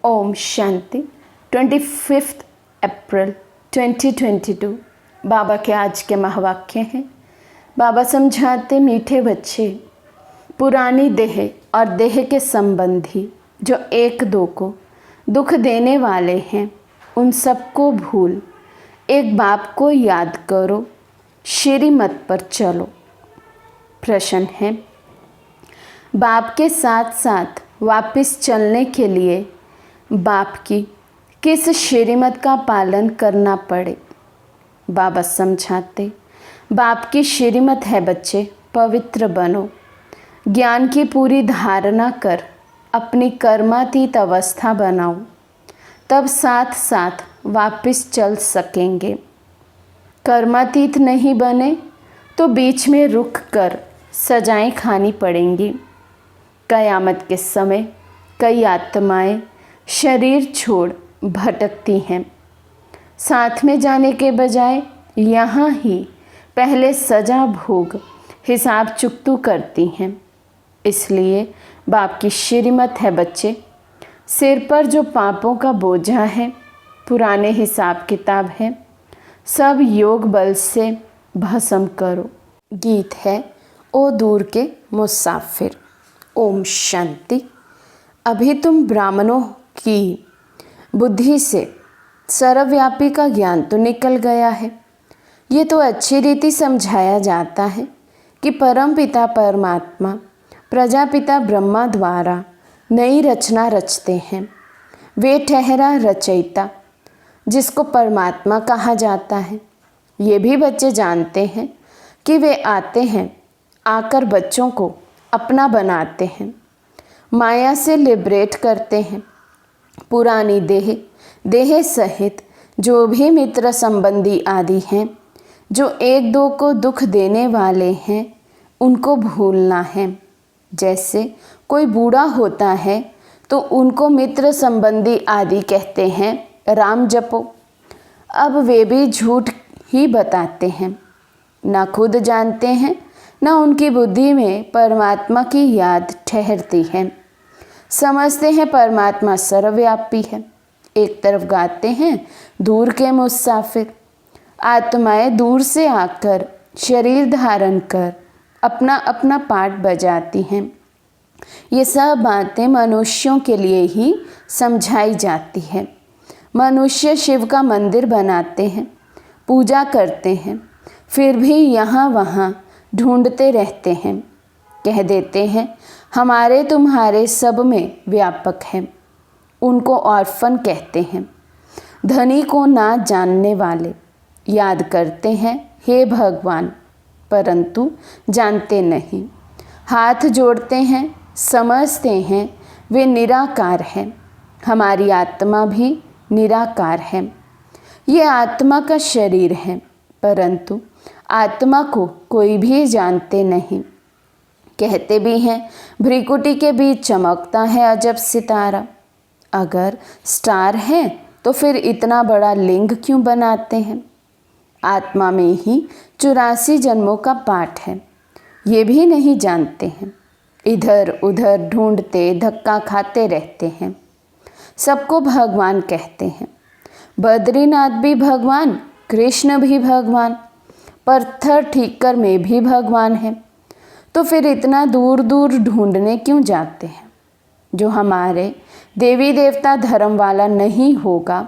ओम शांति। 25 अप्रैल 2022 बाबा के आज के महावाक्य हैं। बाबा समझाते, मीठे बच्चे, पुरानी देह और देह के संबंधी जो एक दो को दुख देने वाले हैं, उन सबको भूल एक बाप को याद करो, श्रीमत पर चलो। प्रश्न है, बाप के साथ साथ वापस चलने के लिए बाप की किस श्रीमत का पालन करना पड़े। बाबा समझाते, बाप की श्रीमत है बच्चे, पवित्र बनो, ज्ञान की पूरी धारणा कर अपनी कर्मातीत अवस्था बनाओ, तब साथ साथ वापस चल सकेंगे। कर्मातीत नहीं बने तो बीच में रुक कर सजाएं खानी पड़ेंगी। कयामत के समय कई आत्माएं शरीर छोड़ भटकती हैं। साथ में जाने के बजाय यहाँ ही पहले सजा भोग हिसाब चुकतू करती हैं। इसलिए बाप की श्रीमत है बच्चे, सिर पर जो पापों का बोझा है, पुराने हिसाब किताब है, सब योग बल से भस्म करो। गीत है ओ दूर के मुसाफिर। ओम शांति। अभी तुम ब्राह्मणों की बुद्धि से सर्वव्यापी का ज्ञान तो निकल गया है। ये तो अच्छी रीति समझाया जाता है कि परम पिता परमात्मा प्रजापिता ब्रह्मा द्वारा नई रचना रचते हैं। वे ठहरा रचयिता, जिसको परमात्मा कहा जाता है। ये भी बच्चे जानते हैं कि वे आते हैं, आकर बच्चों को अपना बनाते हैं, माया से लिबरेट करते हैं। पुरानी देह सहित जो भी मित्र संबंधी आदि हैं, जो एक दो को दुख देने वाले हैं, उनको भूलना है। जैसे कोई बूढ़ा होता है तो उनको मित्र संबंधी आदि कहते हैं, राम जपो। अब वे भी झूठ ही बताते हैं, ना खुद जानते हैं, ना उनकी बुद्धि में परमात्मा की याद ठहरती है। समझते हैं परमात्मा सर्वव्यापी है। एक तरफ गाते हैं दूर के मुसाफिर। आत्माएं दूर से आकर शरीर धारण कर अपना अपना पाठ बजाती हैं। ये सब बातें मनुष्यों के लिए ही समझाई जाती है। मनुष्य शिव का मंदिर बनाते हैं, पूजा करते हैं, फिर भी यहाँ वहाँ ढूंढते रहते हैं। कह देते हैं हमारे तुम्हारे सब में व्यापक है। उनको ऑर्फन कहते हैं। धनी को ना जानने वाले याद करते हैं हे भगवान, परंतु जानते नहीं। हाथ जोड़ते हैं, समझते हैं वे निराकार हैं। हमारी आत्मा भी निराकार है। ये आत्मा का शरीर है, परंतु आत्मा को कोई भी जानते नहीं। कहते भी हैं भ्रिकुटी के बीच चमकता है अजब सितारा। अगर स्टार है तो फिर इतना बड़ा लिंग क्यों बनाते हैं। आत्मा में ही 84 जन्मों का पाठ है, ये भी नहीं जानते हैं। इधर उधर ढूंढते धक्का खाते रहते हैं। सबको भगवान कहते हैं। बद्रीनाथ भी भगवान, कृष्ण भी भगवान, पत्थर ठीकर में भी भगवान है। तो फिर इतना दूर दूर ढूंढने क्यों जाते हैं। जो हमारे देवी देवता धर्म वाला नहीं होगा,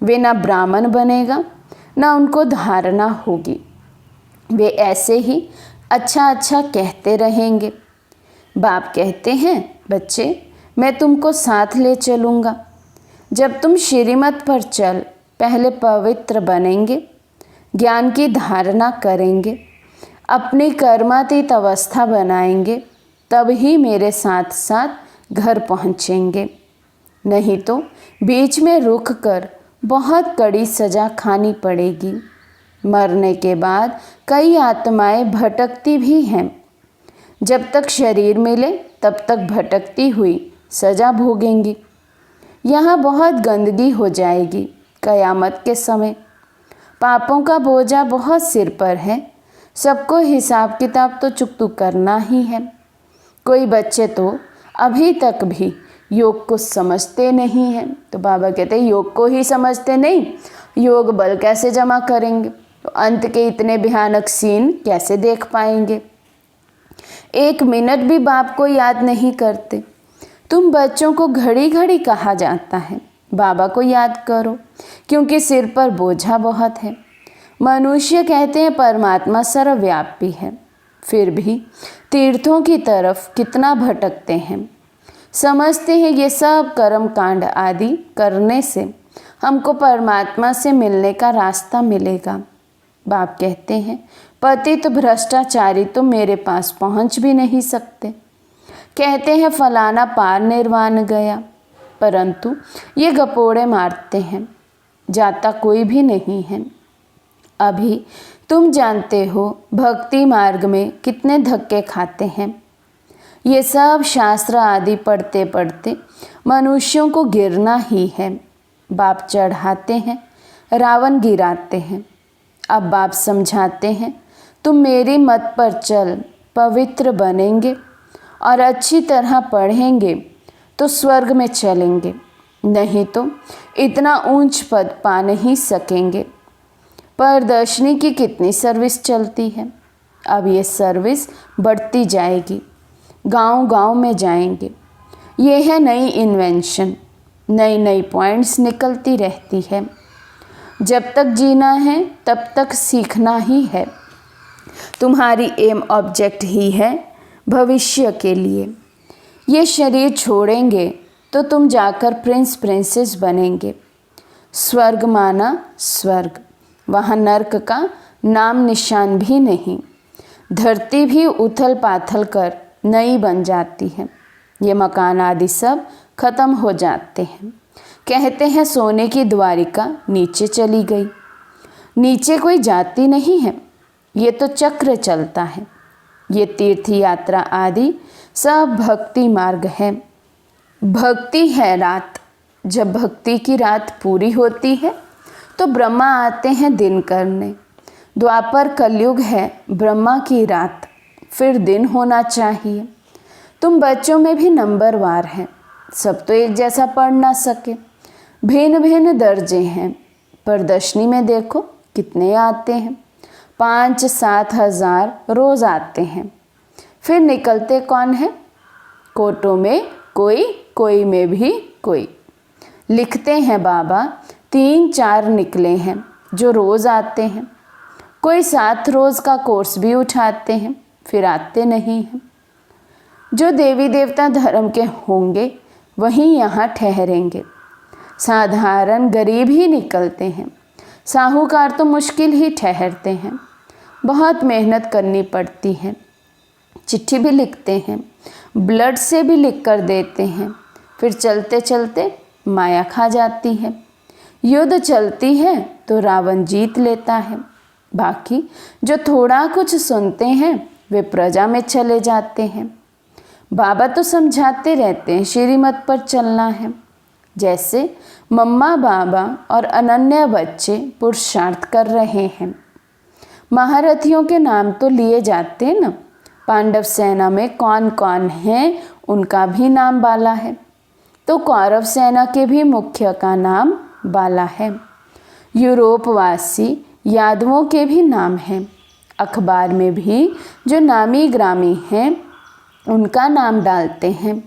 वे ना ब्राह्मण बनेगा, ना उनको धारणा होगी। वे ऐसे ही अच्छा अच्छा कहते रहेंगे। बाप कहते हैं बच्चे, मैं तुमको साथ ले चलूँगा। जब तुम श्रीमत पर चल पहले पवित्र बनेंगे, ज्ञान की धारणा करेंगे, अपनी कर्मातीत अवस्था बनाएंगे, तब ही मेरे साथ साथ घर पहुँचेंगे। नहीं तो बीच में रुक कर बहुत कड़ी सज़ा खानी पड़ेगी। मरने के बाद कई आत्माएं भटकती भी हैं। जब तक शरीर मिले तब तक भटकती हुई सज़ा भोगेंगी। यहाँ बहुत गंदगी हो जाएगी कयामत के समय। पापों का बोझा बहुत सिर पर है। सबको हिसाब किताब तो चुकतू करना ही है। कोई बच्चे तो अभी तक भी योग को समझते नहीं हैं। तो बाबा कहते हैं योग को ही समझते नहीं, योग बल कैसे जमा करेंगे, तो अंत के इतने भयानक सीन कैसे देख पाएंगे। 1 मिनट भी बाप को याद नहीं करते। तुम बच्चों को घड़ी घड़ी कहा जाता है बाबा को याद करो, क्योंकि सिर पर बोझा बहुत है। मनुष्य कहते हैं परमात्मा सर्वव्यापी है, फिर भी तीर्थों की तरफ कितना भटकते हैं। समझते हैं ये सब कर्म कांड आदि करने से हमको परमात्मा से मिलने का रास्ता मिलेगा। बाप कहते हैं पतित भ्रष्टाचारी तो मेरे पास पहुंच भी नहीं सकते। कहते हैं फलाना पार निर्वाण गया, परंतु ये गपोड़े मारते हैं, जाता कोई भी नहीं है। अभी तुम जानते हो भक्ति मार्ग में कितने धक्के खाते हैं। ये सब शास्त्र आदि पढ़ते पढ़ते मनुष्यों को गिरना ही है। बाप चढ़ाते हैं, रावण गिराते हैं। अब बाप समझाते हैं तुम मेरी मत पर चल, पवित्र बनेंगे और अच्छी तरह पढ़ेंगे तो स्वर्ग में चलेंगे, नहीं तो इतना ऊंच पद पा नहीं सकेंगे। प्रदर्शनी की कितनी सर्विस चलती है, अब ये सर्विस बढ़ती जाएगी, गांव-गांव में जाएंगे। ये है नई इन्वेंशन, नई नई पॉइंट्स निकलती रहती है। जब तक जीना है तब तक सीखना ही है। तुम्हारी एम ऑब्जेक्ट ही है भविष्य के लिए। ये शरीर छोड़ेंगे तो तुम जाकर प्रिंस प्रिंसेस बनेंगे। स्वर्ग माना स्वर्ग, वहाँ नर्क का नाम निशान भी नहीं। धरती भी उथल पाथल कर नई बन जाती है। ये मकान आदि सब खत्म हो जाते हैं। कहते हैं सोने की द्वारिका नीचे चली गई। नीचे कोई जाती नहीं है, ये तो चक्र चलता है। ये तीर्थ यात्रा आदि सब भक्ति मार्ग है। भक्ति है रात। जब भक्ति की रात पूरी होती है तो ब्रह्मा आते हैं दिन करने। द्वापर कलयुग है ब्रह्मा की रात, फिर दिन होना चाहिए। तुम बच्चों में भी नंबरवार हैं, सब तो एक जैसा पढ़ ना सके, भिन्न भिन्न दर्जे हैं। प्रदर्शनी में देखो कितने आते हैं, 5-7 हज़ार रोज़ आते हैं। फिर निकलते कौन है? कोटों में कोई, कोई में भी कोई। लिखते हैं बाबा 3-4 निकले हैं जो रोज़ आते हैं। कोई 7 रोज़ का कोर्स भी उठाते हैं, फिर आते नहीं हैं। जो देवी देवता धर्म के होंगे वहीं यहाँ ठहरेंगे। साधारण गरीब ही निकलते हैं, साहूकार तो मुश्किल ही ठहरते हैं। बहुत मेहनत करनी पड़ती है। चिट्ठी भी लिखते हैं, ब्लड से भी लिख कर देते हैं, फिर चलते चलते माया खा जाती है। युद्ध चलती है तो रावण जीत लेता है। बाकी जो थोड़ा कुछ सुनते हैं वे प्रजा में चले जाते हैं। बाबा तो समझाते रहते हैं श्रीमत पर चलना है। जैसे मम्मा बाबा और अनन्या बच्चे पुरुषार्थ कर रहे हैं। महारथियों के नाम तो लिए जाते हैं ना। पांडव सेना में कौन कौन है उनका भी नाम बाला है, तो कौरव सेना के भी मुख्य का नाम बाला है। यूरोपवासी यादवों के भी नाम हैं। अखबार में भी जो नामी ग्रामी हैं उनका नाम डालते हैं।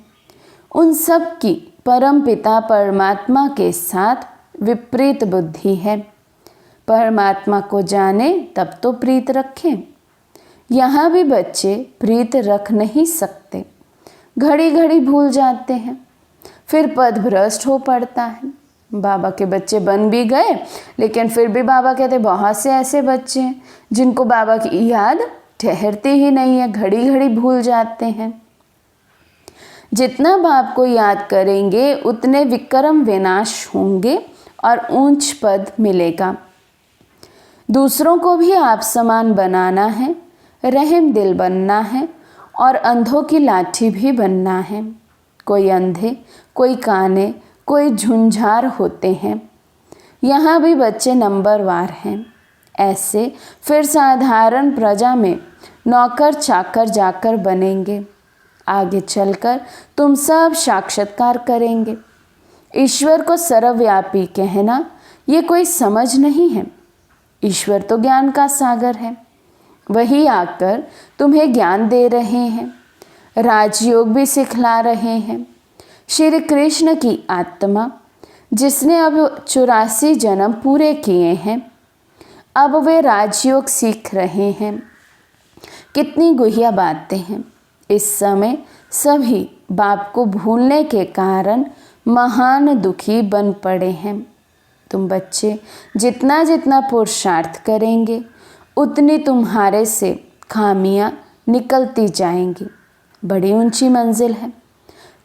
उन सब की परम पिता परमात्मा के साथ विपरीत बुद्धि है। परमात्मा को जाने तब तो प्रीत रखें। यहाँ भी बच्चे प्रीत रख नहीं सकते, घड़ी घड़ी भूल जाते हैं, फिर पद भ्रष्ट हो पड़ता है। बाबा के बच्चे बन भी गए, लेकिन फिर भी बाबा कहते बहुत से ऐसे बच्चे हैं जिनको बाबा की याद ठहरती ही नहीं है, घड़ी घड़ी भूल जाते हैं। जितना बाप को याद करेंगे उतने विक्रम विनाश होंगे और ऊंच पद मिलेगा। दूसरों को भी आप समान बनाना है, रहम दिल बनना है और अंधों की लाठी भी बनना है। कोई अंधे, कोई काने, कोई झुंझार होते हैं। यहाँ भी बच्चे नंबरवार हैं। ऐसे फिर साधारण प्रजा में नौकर चाकर जाकर बनेंगे। आगे चलकर तुम सब साक्षात्कार करेंगे। ईश्वर को सर्वव्यापी कहना ये कोई समझ नहीं है। ईश्वर तो ज्ञान का सागर है, वही आकर तुम्हें ज्ञान दे रहे हैं, राजयोग भी सिखला रहे हैं। श्री कृष्ण की आत्मा जिसने अब 84 जन्म पूरे किए हैं, अब वे राजयोग सीख रहे हैं। कितनी गुहिया बातें हैं। इस समय सभी बाप को भूलने के कारण महान दुखी बन पड़े हैं। तुम बच्चे जितना जितना पुरुषार्थ करेंगे उतनी तुम्हारे से खामियां निकलती जाएंगी। बड़ी ऊंची मंजिल है।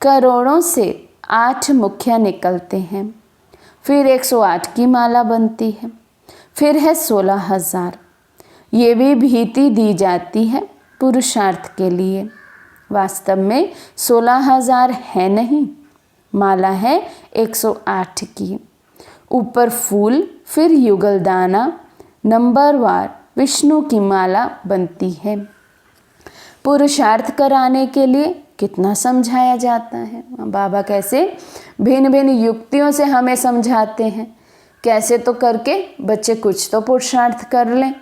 करोड़ों से 8 मुखिया निकलते हैं, फिर 108 की माला बनती है, फिर है 16,000। ये भी भीति दी जाती है पुरुषार्थ के लिए। वास्तव में 16,000 है नहीं, माला है 108 की। ऊपर फूल, फिर युगल दाना, नंबरवार विष्णु की माला बनती है। पुरुषार्थ कराने के लिए कितना समझाया जाता है। बाबा कैसे भिन्न भिन्न युक्तियों से हमें समझाते हैं, कैसे तो करके बच्चे कुछ तो पुरुषार्थ कर लें।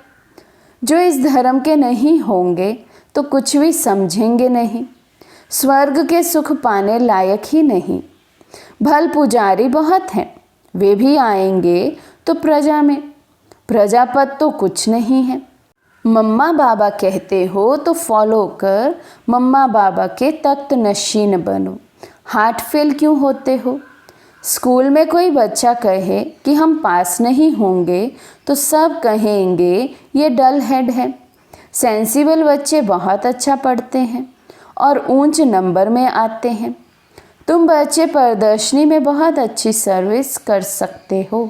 जो इस धर्म के नहीं होंगे तो कुछ भी समझेंगे नहीं, स्वर्ग के सुख पाने लायक ही नहीं। भल पुजारी बहुत हैं, वे भी आएंगे तो प्रजा में, प्रजापत तो कुछ नहीं है। मम्मा बाबा कहते हो तो फॉलो कर, मम्मा बाबा के तख्त नशीन बनो। हार्ट फेल क्यों होते हो? स्कूल में कोई बच्चा कहे कि हम पास नहीं होंगे तो सब कहेंगे ये डल हेड है। सेंसिबल बच्चे बहुत अच्छा पढ़ते हैं और ऊंच नंबर में आते हैं। तुम बच्चे प्रदर्शनी में बहुत अच्छी सर्विस कर सकते हो।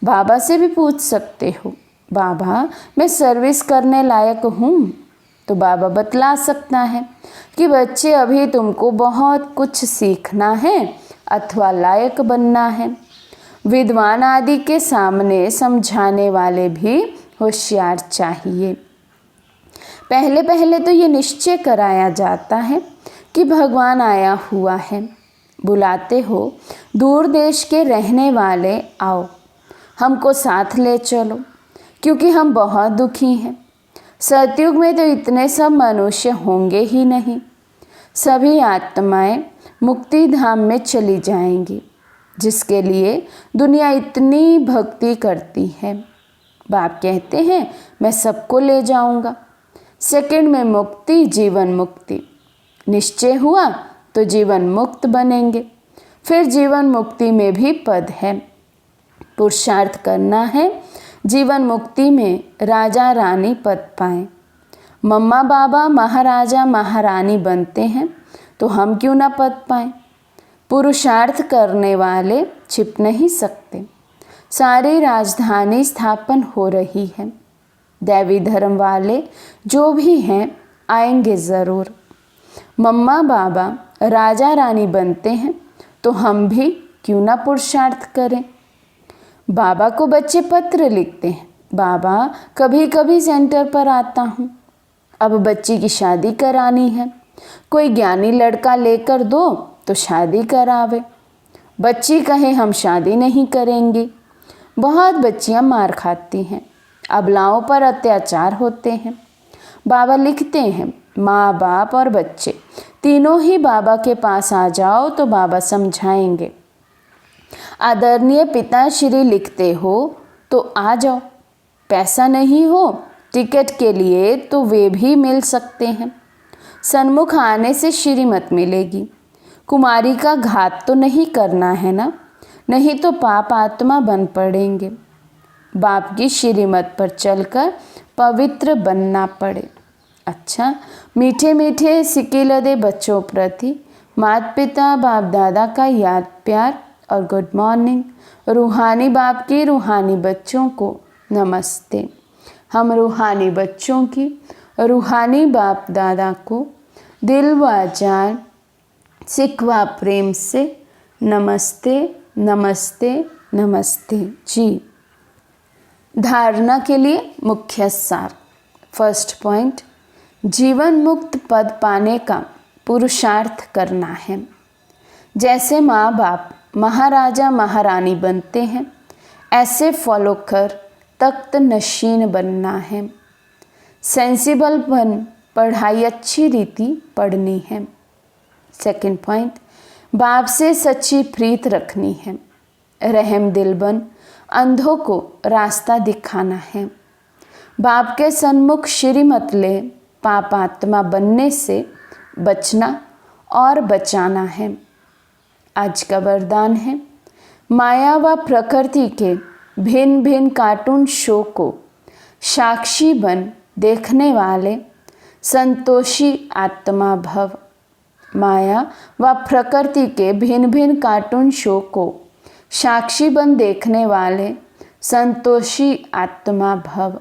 बाबा से भी पूछ सकते हो, बाबा मैं सर्विस करने लायक हूँ? तो बाबा बतला सकता है कि बच्चे अभी तुमको बहुत कुछ सीखना है अथवा लायक बनना है। विद्वान आदि के सामने समझाने वाले भी होशियार चाहिए। पहले पहले तो ये निश्चय कराया जाता है कि भगवान आया हुआ है। बुलाते हो, दूर देश के रहने वाले आओ, हमको साथ ले चलो, क्योंकि हम बहुत दुखी हैं। सतयुग में तो इतने सब मनुष्य होंगे ही नहीं। सभी आत्माएं मुक्ति धाम में चली जाएंगी, जिसके लिए दुनिया इतनी भक्ति करती है। बाप कहते हैं मैं सबको ले जाऊंगा। सेकंड में मुक्ति, जीवन मुक्ति। निश्चय हुआ तो जीवन मुक्त बनेंगे। फिर जीवन मुक्ति में भी पद है। पुरुषार्थ करना है, जीवन मुक्ति में राजा रानी पद पाएं। मम्मा बाबा महाराजा महारानी बनते हैं तो हम क्यों ना पद पाएं? पुरुषार्थ करने वाले छिप नहीं सकते। सारी राजधानी स्थापन हो रही है। दैवी धर्म वाले जो भी हैं आएंगे ज़रूर। मम्मा बाबा राजा रानी बनते हैं तो हम भी क्यों ना पुरुषार्थ करें? बाबा को बच्चे पत्र लिखते हैं, बाबा कभी कभी सेंटर पर आता हूँ। अब बच्ची की शादी करानी है, कोई ज्ञानी लड़का लेकर दो तो शादी करावे। बच्ची कहे हम शादी नहीं करेंगी। बहुत बच्चियां मार खाती हैं, अबलाओं पर अत्याचार होते हैं। बाबा लिखते हैं माँ बाप और बच्चे तीनों ही बाबा के पास आ जाओ तो बाबा समझाएंगे। आदरणीय पिताश्री लिखते हो तो आ जाओ। पैसा नहीं हो टिकट के लिए तो वे भी मिल सकते हैं। सन्मुख आने से श्रीमत मिलेगी। कुमारी का घात तो नहीं करना है ना, नहीं तो पाप आत्मा बन पड़ेंगे। बाप की श्रीमत पर चलकर पवित्र बनना पड़े। अच्छा, मीठे मीठे सिकिलदे बच्चों प्रति माता पिता बाप दादा का याद प्यार और गुड मॉर्निंग। रूहानी बाप की रूहानी बच्चों को नमस्ते। हम रूहानी बच्चों की रूहानी बाप दादा को दिल व जान सिखवा प्रेम से नमस्ते नमस्ते नमस्ते जी। धारणा के लिए मुख्य सार। फर्स्ट पॉइंट, जीवन मुक्त पद पाने का पुरुषार्थ करना है। जैसे माँ बाप महाराजा महारानी बनते हैं, ऐसे फॉलो कर तख्त नशीन बनना है। सेंसिबल बन पढ़ाई अच्छी रीति पढ़नी है। सेकंड पॉइंट, बाप से सच्ची प्रीत रखनी है। रहम दिल बन अंधों को रास्ता दिखाना है। बाप के सन्मुख श्रीमत ले पाप आत्मा बनने से बचना और बचाना है। आज का वरदान है, माया व प्रकृति के भिन्न भिन्न कार्टून शो को साक्षी बन देखने वाले संतोषी आत्मा भव। माया व प्रकृति के भिन्न भिन्न कार्टून शो को साक्षी बन देखने वाले संतोषी आत्मा भव।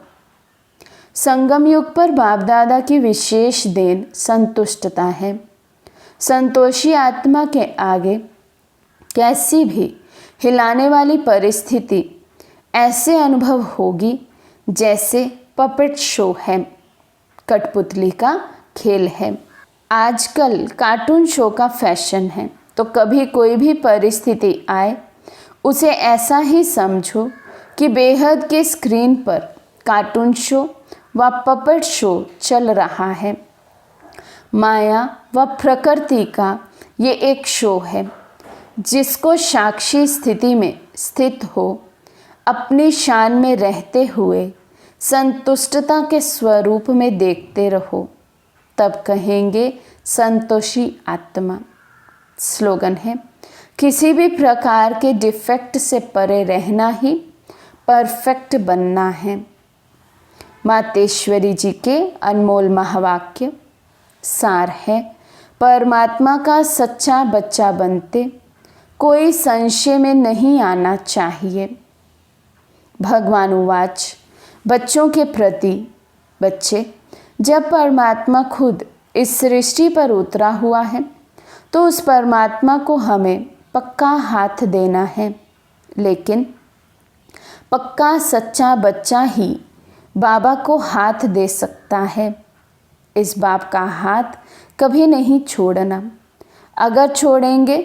संगम युग पर बाप दादा की विशेष देन संतुष्टता है। संतोषी आत्मा के आगे कैसी भी हिलाने वाली परिस्थिति ऐसे अनुभव होगी जैसे पपेट शो है, कठपुतली का खेल है। आजकल कार्टून शो का फैशन है, तो कभी कोई भी परिस्थिति आए उसे ऐसा ही समझो कि बेहद के स्क्रीन पर कार्टून शो व पपेट शो चल रहा है। माया व प्रकृति का ये एक शो है जिसको साक्षी स्थिति में स्थित हो अपनी शान में रहते हुए संतुष्टता के स्वरूप में देखते रहो, तब कहेंगे संतोषी आत्मा। स्लोगन है, किसी भी प्रकार के डिफेक्ट से परे रहना ही परफेक्ट बनना है। मातेश्वरी जी के अनमोल महावाक्य सार है, परमात्मा का सच्चा बच्चा बनते कोई संशय में नहीं आना चाहिए। भगवान उवाच, बच्चों के प्रति, बच्चे, जब परमात्मा खुद इस सृष्टि पर उतरा हुआ है तो उस परमात्मा को हमें पक्का हाथ देना है। लेकिन पक्का सच्चा बच्चा ही बाबा को हाथ दे सकता है। इस बाप का हाथ कभी नहीं छोड़ना। अगर छोड़ेंगे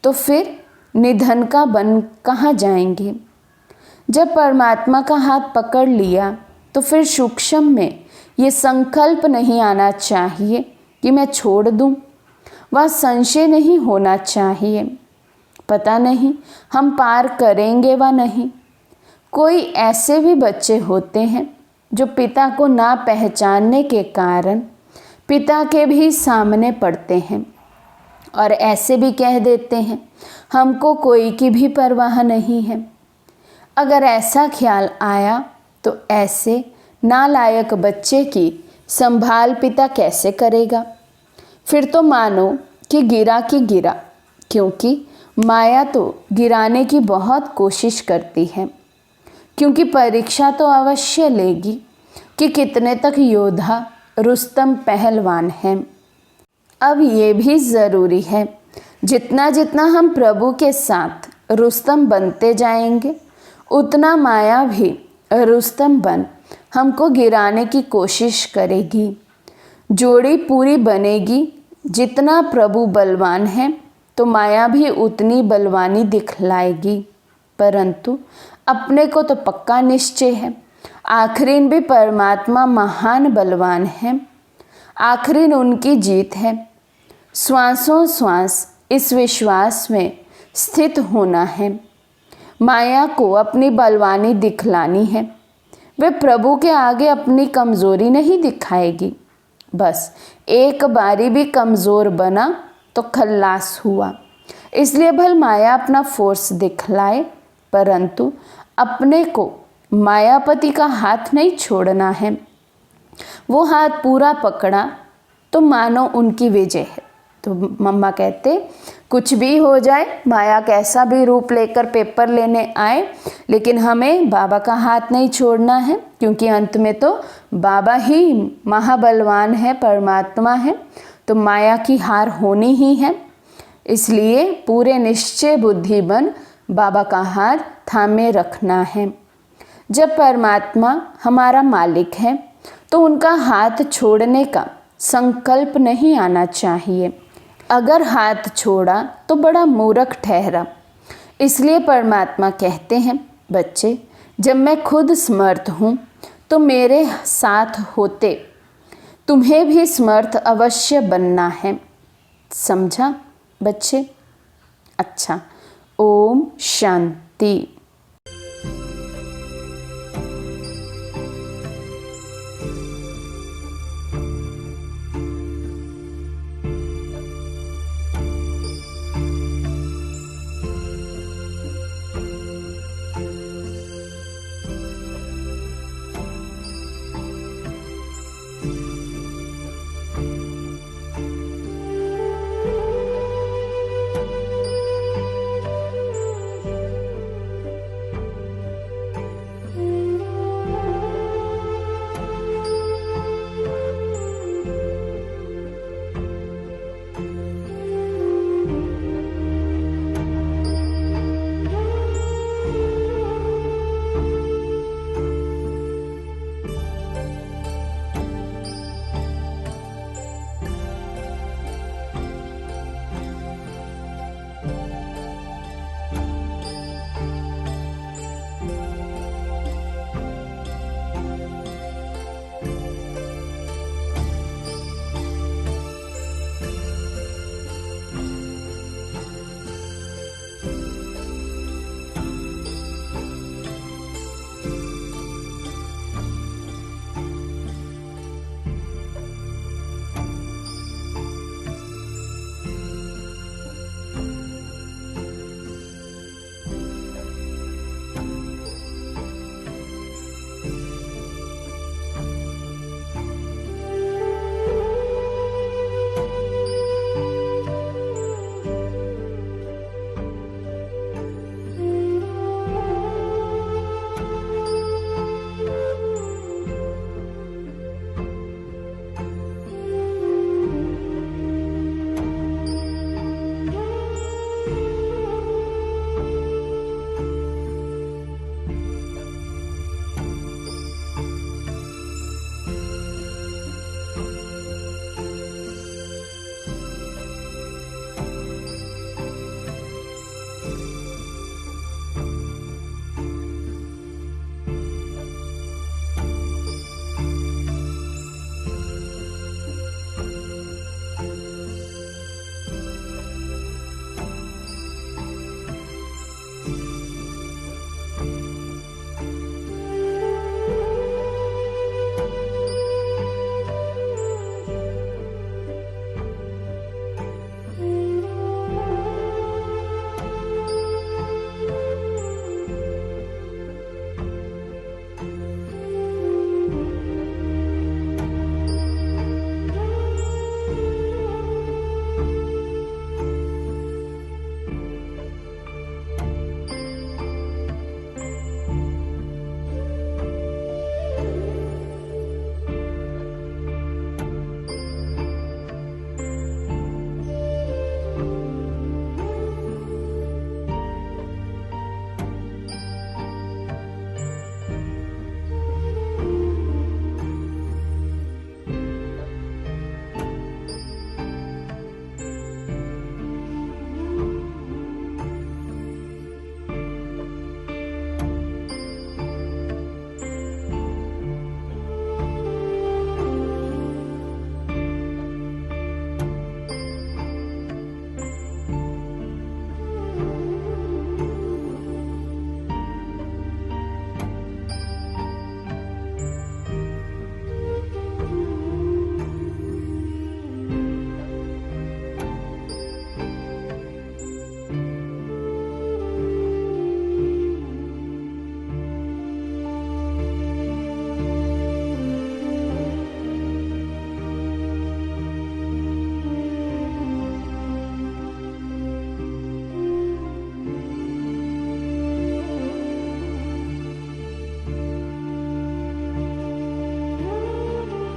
तो फिर निधन का बन कहाँ जाएंगे। जब परमात्मा का हाथ पकड़ लिया तो फिर सूक्ष्म में ये संकल्प नहीं आना चाहिए कि मैं छोड़ दूं। वह संशय नहीं होना चाहिए, पता नहीं हम पार करेंगे व नहीं। कोई ऐसे भी बच्चे होते हैं जो पिता को ना पहचानने के कारण पिता के भी सामने पड़ते हैं और ऐसे भी कह देते हैं हमको कोई की भी परवाह नहीं है। अगर ऐसा ख्याल आया तो ऐसे नालायक बच्चे की संभाल पिता कैसे करेगा। फिर तो मानो कि गिरा की गिरा, क्योंकि माया तो गिराने की बहुत कोशिश करती है, क्योंकि परीक्षा तो अवश्य लेगी कि कितने तक योद्धा रुस्तम पहलवान है। अब ये भी ज़रूरी है, जितना जितना हम प्रभु के साथ रुस्तम बनते जाएंगे उतना माया भी रुस्तम बन हमको गिराने की कोशिश करेगी। जोड़ी पूरी बनेगी। जितना प्रभु बलवान है तो माया भी उतनी बलवानी दिखलाएगी। परंतु अपने को तो पक्का निश्चय है, आखिरीन भी परमात्मा महान बलवान है। आखिरीन उनकी जीत है। श्वासों श्वास इस विश्वास में स्थित होना है। माया को अपनी बलवानी दिखलानी है। वे प्रभु के आगे अपनी कमज़ोरी नहीं दिखाएगी। बस एक बारी भी कमज़ोर बना तो खल्लास हुआ। इसलिए भल माया अपना फोर्स दिखलाए, परंतु अपने को मायापति का हाथ नहीं छोड़ना है। वो हाथ पूरा पकड़ा तो मानो उनकी विजय है। तो मम्मा कहते कुछ भी हो जाए, माया कैसा भी रूप लेकर पेपर लेने आए, लेकिन हमें बाबा का हाथ नहीं छोड़ना है, क्योंकि अंत में तो बाबा ही महाबलवान है, परमात्मा है, तो माया की हार होनी ही है। इसलिए पूरे निश्चय बुद्धि बन बाबा का हाथ थामे रखना है। जब परमात्मा हमारा मालिक है तो उनका हाथ छोड़ने का संकल्प नहीं आना चाहिए। अगर हाथ छोड़ा तो बड़ा मूर्ख ठहरा। इसलिए परमात्मा कहते हैं, बच्चे जब मैं खुद समर्थ हूँ तो मेरे साथ होते तुम्हें भी समर्थ अवश्य बनना है। समझा बच्चे? अच्छा, ओम शांति।